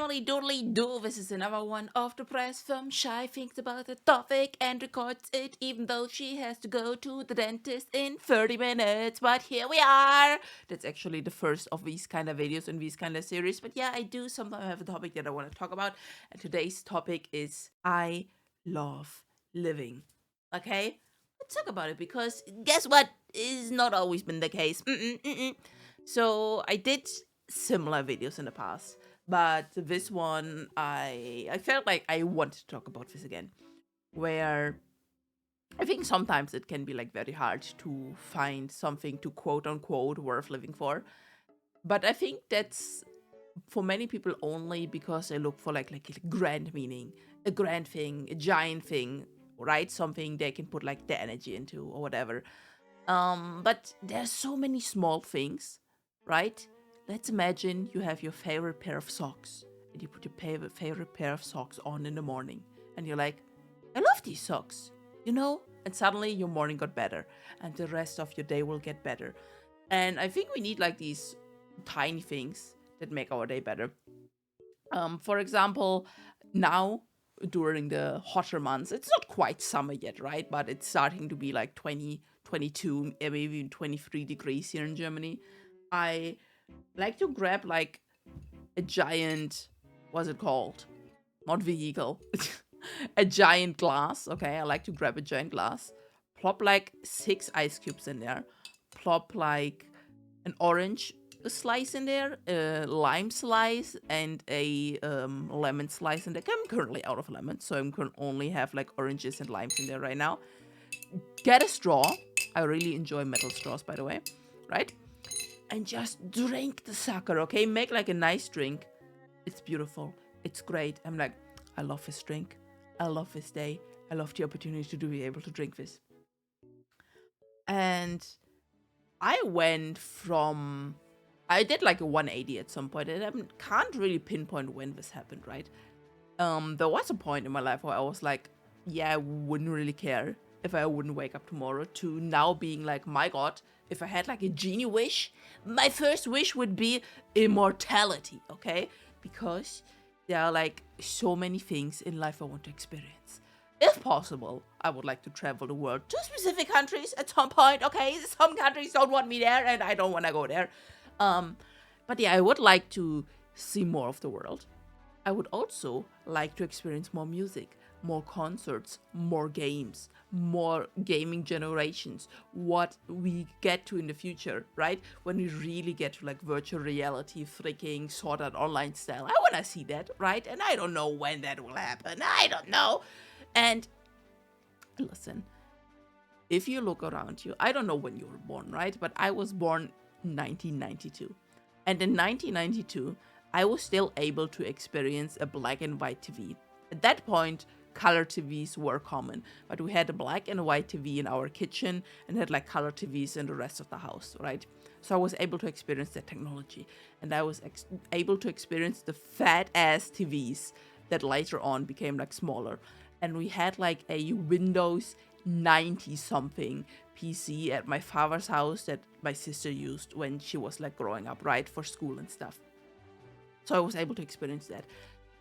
howdy doodly do. This is another one of the press from Shy thinks about the topic and records it, even though she has to go to the dentist in 30 minutes. But here we are. That's actually the first of these kind of videos in these kind of series. But yeah, I do sometimes have a topic that I want to talk about. And today's topic is I love living. Okay? Let's talk about it because guess what? Is not always been the case. So I did similar videos in the past, but this one I felt like I wanted to talk about this again, where I think sometimes it can be like very hard to find something to quote unquote worth living for. But I think that's for many people only because they look for like a grand meaning, a grand thing, a giant thing, right? Something they can put like their energy into or whatever. But there's so many small things, right? Let's imagine you have your favorite pair of socks and you put your favorite pair of socks on in the morning and you're like, I love these socks, you know? And suddenly your morning got better and the rest of your day will get better. And I think we need like these tiny things that make our day better. For example, now during the hotter months, it's not quite summer yet, right? But it's starting to be like 20, 22, maybe even 23 degrees here in Germany. I like to grab like a giant, what's it called? Not vehicle. A giant glass. Okay, I like to grab a giant glass, plop like 6 ice cubes in there, plop like an orange slice in there, a lime slice, and a lemon slice in there. I'm currently out of lemon, so I'm can only have like oranges and limes in there right now. Get a straw. I really enjoy metal straws, by the way, right? And just drink the sucker, okay? Make like a nice drink. It's beautiful. It's great. I'm like, I love this drink. I love this day. I love the opportunity to be able to drink this. And I did like a 180 at some point, and I can't really pinpoint when this happened, right? There was a point in my life where I was like, yeah, I wouldn't really care if I wouldn't wake up tomorrow, to now being like, my God, if I had like a genie wish, my first wish would be immortality, okay? Because there are like so many things in life I want to experience. If possible, I would like to travel the world to specific countries at some point, okay? Some countries don't want me there, and I don't want to go there. But yeah, I would like to see more of the world. I would also like to experience more music, more concerts, more games, more gaming generations, what we get to in the future, right? When we really get to like virtual reality, freaking Sword Art Online style. I want to see that, right? And I don't know when that will happen. I don't know. And listen, if you look around you, I don't know when you were born, right? But I was born 1992. And in 1992, I was still able to experience a black and white TV. At that point, color TVs were common, but we had a black and white TV in our kitchen and had like color TVs in the rest of the house, right? So I was able to experience that technology, and I was able to experience the fat ass TVs that later on became like smaller. And we had like a Windows 90 something PC at my father's house that my sister used when she was like growing up, right, for school and stuff. So I was able to experience that.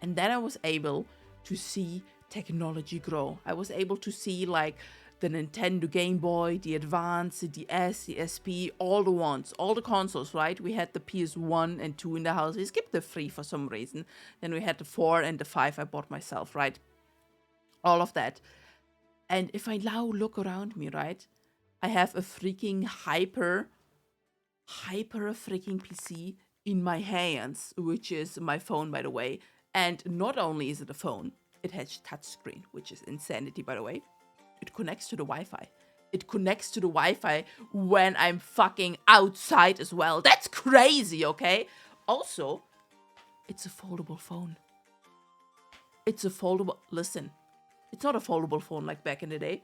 And then I was able to see technology grow. I was able to see like the Nintendo Game Boy, the Advance, the DS, the SP, all the ones, all the consoles, right? We had the PS1 and 2 in the house. We skipped the 3 for some reason. Then we had the 4 and the 5 I bought myself, right? All of that. And if I now look around me, right, I have a freaking hyper freaking PC in my hands, which is my phone, by the way. And not only is it a phone, it has touchscreen, which is insanity, by the way. It connects to the Wi-Fi. It connects to the Wi-Fi when I'm fucking outside as well. That's crazy, okay? Also, it's a foldable phone. It's a foldable... Listen, it's not a foldable phone like back in the day.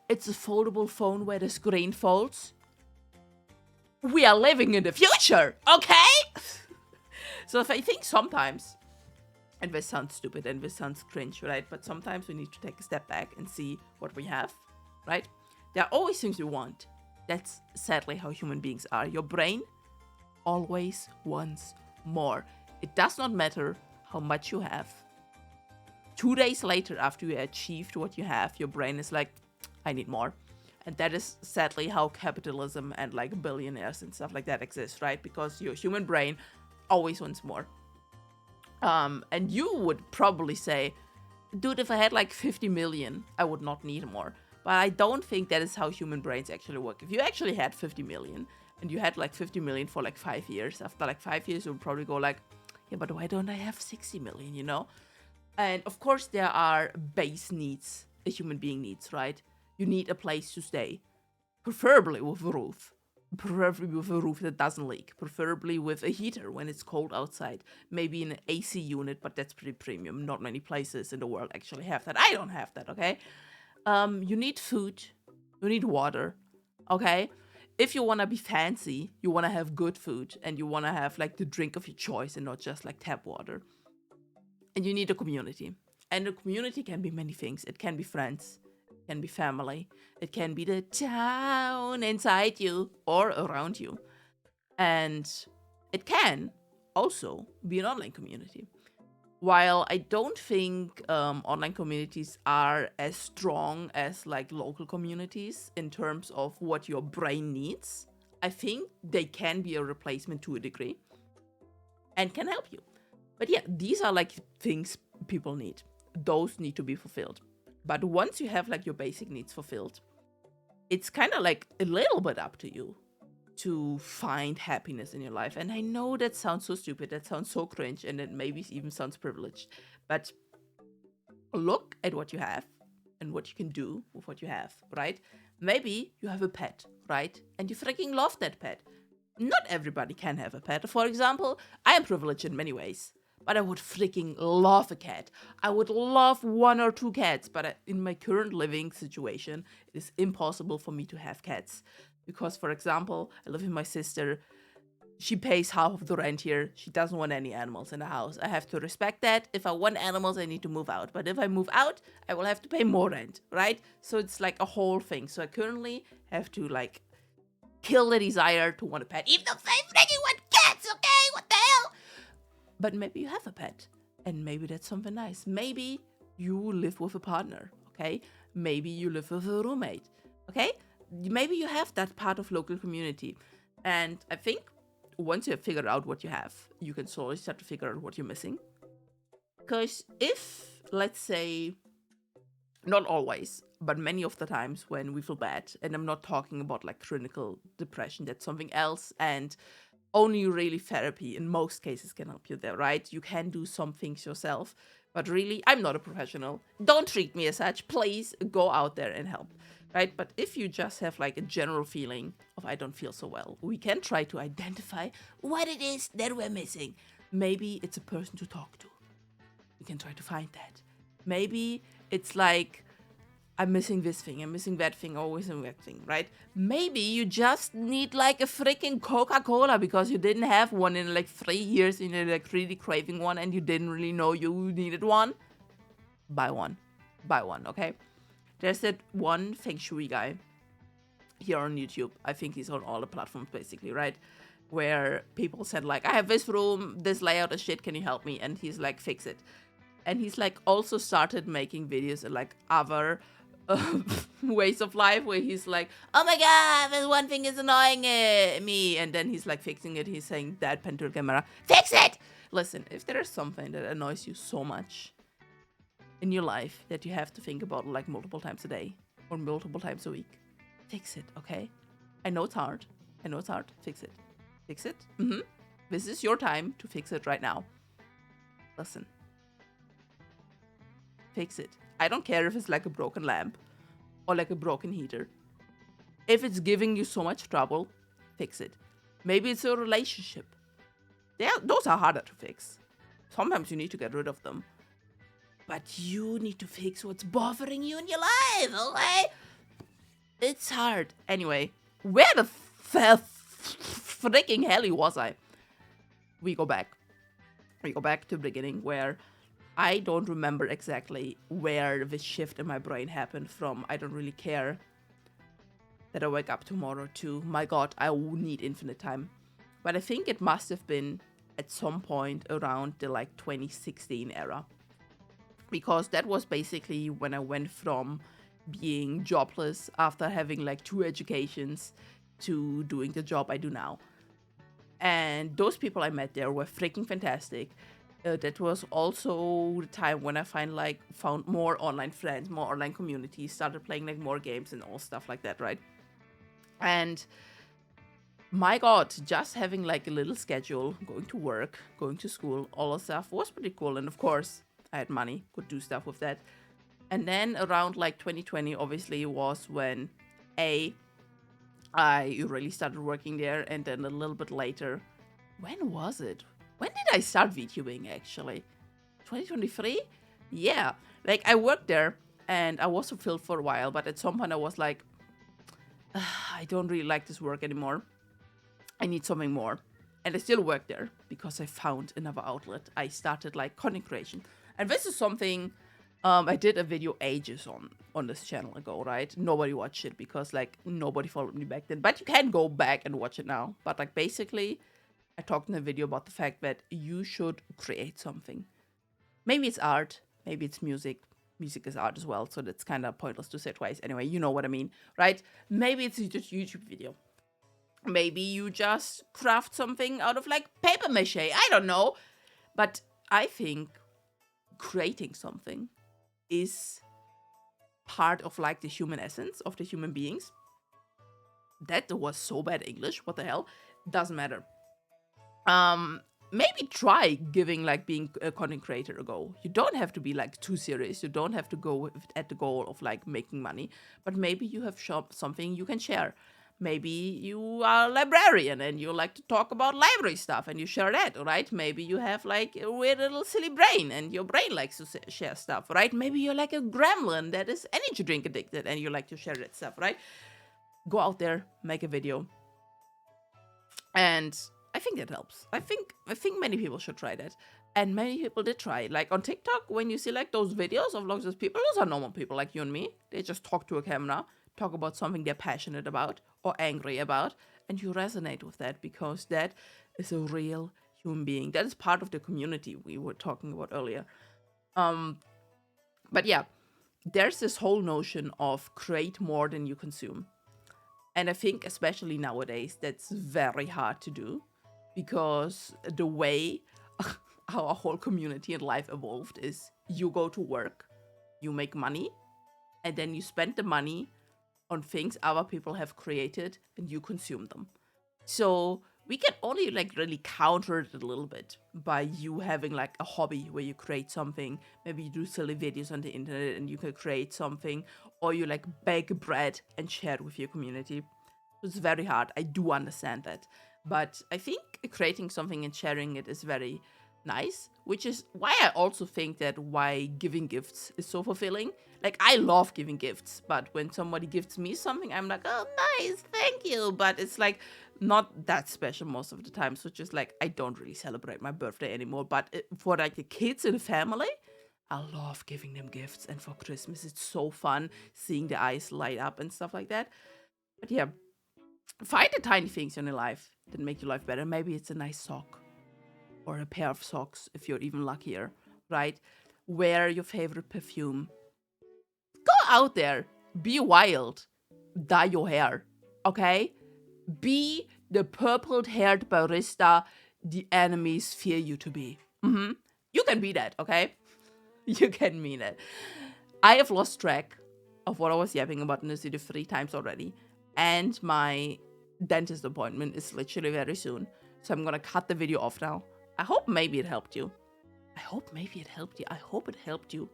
It's a foldable phone where the screen folds. We are living in the future, okay? So if I think sometimes, and this sounds stupid and this sounds cringe, right? But sometimes we need to take a step back and see what we have, right? There are always things we want. That's sadly how human beings are. Your brain always wants more. It does not matter how much you have. 2 days later, after you achieved what you have, your brain is like, I need more. And that is sadly how capitalism and like billionaires and stuff like that exist, right? Because your human brain always wants more. And you would probably say, dude, if I had like 50 million, I would not need more. But I don't think that is how human brains actually work. If you actually had 50 million and you had like 50 million for like 5 years, after like 5 years, you would probably go like, yeah, but why don't I have 60 million, you know? And of course, there are base needs a human being needs, right? You need a place to stay, preferably with a roof. Preferably with a roof that doesn't leak. Preferably with a heater when it's cold outside. Maybe an AC unit, but that's pretty premium. Not many places in the world actually have that. I don't have that, okay? You need food. You need water, okay? If you want to be fancy, you want to have good food, and you want to have like the drink of your choice and not just like tap water. And you need a community. And a community can be many things. It can be friends. It can be family. It can be the town inside you or around you. And it can also be an online community. While I don't think online communities are as strong as like local communities in terms of what your brain needs, I think they can be a replacement to a degree and can help you. But yeah, these are like things people need. Those need to be fulfilled. But once you have like your basic needs fulfilled, it's kind of like a little bit up to you to find happiness in your life. And I know that sounds so stupid, that sounds so cringe, and it maybe even sounds privileged. But look at what you have and what you can do with what you have, right? Maybe you have a pet, right? And you freaking love that pet. Not everybody can have a pet. For example, I am privileged in many ways. But I would freaking love a cat. I would love 1 or 2 cats, but in my current living situation, it is impossible for me to have cats. Because, for example, I live with my sister. She pays half of the rent here. She doesn't want any animals in the house. I have to respect that. If I want animals, I need to move out. But if I move out, I will have to pay more rent, right? So it's like a whole thing. So I currently have to like kill the desire to want a pet. Even though I freaking want cats, okay? What the hell? But maybe you have a pet, and maybe that's something nice. Maybe you live with a partner, okay? Maybe you live with a roommate, okay? Maybe you have that part of local community. And I think once you have figured out what you have, you can slowly start to figure out what you're missing. Because if, let's say, not always, but many of the times when we feel bad, and I'm not talking about like clinical depression, that's something else, and only really therapy in most cases can help you there, right? You can do some things yourself, but really, I'm not a professional. Don't treat me as such. Please go out there and help, right? But if you just have like a general feeling of I don't feel so well, we can try to identify what it is that we're missing. Maybe it's a person to talk to. We can try to find that. Maybe it's like, I'm missing this thing, I'm missing that thing, always missing that thing, right? Maybe you just need like a freaking Coca-Cola because you didn't have one in like 3 years and you're like really craving one and you didn't really know you needed one. Buy one. Buy one, okay? There's that one feng shui guy here on YouTube. I think he's on all the platforms basically, right? Where people said like, I have this room, this layout is shit, can you help me? And he's like, fix it. And he's like also started making videos in like other ways of life where he's like, oh my god, this one thing is annoying me, and then he's like fixing it. He's saying that pen to the camera, fix it. Listen, if there is something that annoys you so much in your life that you have to think about like multiple times a day or multiple times a week, fix it, okay? I know it's hard. Fix it. Fix it. This is your time to fix it right now. Listen, fix it. I don't care if it's like a broken lamp or like a broken heater. If it's giving you so much trouble, fix it. Maybe it's a relationship. Those are harder to fix. Sometimes you need to get rid of them. But you need to fix what's bothering you in your life, okay? It's hard. Anyway, where the freaking hell was I? We go back to the beginning where I don't remember exactly where this shift in my brain happened from. I don't really care that I wake up tomorrow to, my god, I will need infinite time. But I think it must have been at some point around the like 2016 era, because that was basically when I went from being jobless after having like 2 educations to doing the job I do now. And those people I met there were freaking fantastic. That was also the time when I found more online friends, more online communities, started playing like more games and all stuff like that, right? And my God, just having like a little schedule, going to work, going to school, all that stuff was pretty cool. And of course, I had money, could do stuff with that. And then around like 2020, obviously, was when I really started working there. And then a little bit later, when was it? When did I start VTubing actually? 2023? Yeah, like I worked there and I was fulfilled for a while, but at some point I was like, I don't really like this work anymore. I need something more. And I still work there because I found another outlet. I started like content creation. And this is something I did a video ages on this channel ago, right? Nobody watched it because like nobody followed me back then. But you can go back and watch it now. But like basically, I talked in a video about the fact that you should create something. Maybe it's art, maybe it's music. Music is art as well, so that's kind of pointless to say twice. Anyway, you know what I mean, right? Maybe it's just a YouTube video. Maybe you just craft something out of like paper mache. I don't know. But I think creating something is part of like the human essence of the human beings. That was so bad English. What the hell? Doesn't matter. Maybe try giving like being a content creator a go. You don't have to be like too serious. You don't have to go at the goal of like making money, but maybe you have something you can share. Maybe you are a librarian and you like to talk about library stuff and you share that, right? Maybe you have like a weird little silly brain and your brain likes to share stuff, right? Maybe you're like a gremlin that is energy drink addicted and you like to share that stuff, right? Go out there, make a video. And I think that helps. I think many people should try that. And many people did try it. Like on TikTok, when you see like those videos of lots of people, those are normal people like you and me. They just talk to a camera, talk about something they're passionate about or angry about, and you resonate with that because that is a real human being. That is part of the community we were talking about earlier. But yeah, there's this whole notion of create more than you consume. And I think especially nowadays, that's very hard to do because the way our whole community and life evolved is you go to work, you make money, and then you spend the money on things other people have created and you consume them. So we can only like really counter it a little bit by you having like a hobby where you create something. Maybe you do silly videos on the internet and you can create something, or you like bake bread and share it with your community. It's very hard. I do understand that. But I think creating something and sharing it is very nice, which is why I also think that why giving gifts is so fulfilling. Like, I love giving gifts, but when somebody gifts me something, I'm like, oh, nice, thank you. But it's like not that special most of the time. So just like, I don't really celebrate my birthday anymore. But for like the kids in the family, I love giving them gifts. And for Christmas, it's so fun seeing the eyes light up and stuff like that. But yeah, find the tiny things in your life that make your life better. Maybe it's a nice sock or a pair of socks if you're even luckier, right? Wear your favorite perfume. Go out there, be wild, dye your hair, okay? Be the purple-haired barista the enemies fear you to be. You can be that, okay? You can mean it. I have lost track of what I was yapping about in this video 3 times already, and my dentist appointment is literally very soon, so I'm gonna cut the video off now. I hope maybe it helped you. I hope it helped you.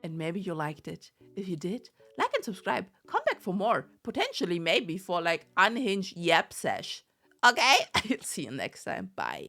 And maybe you liked it. If you did, like and subscribe. Come back for more. Potentially maybe for like unhinged yap sesh. Okay? I'll see you next time. Bye.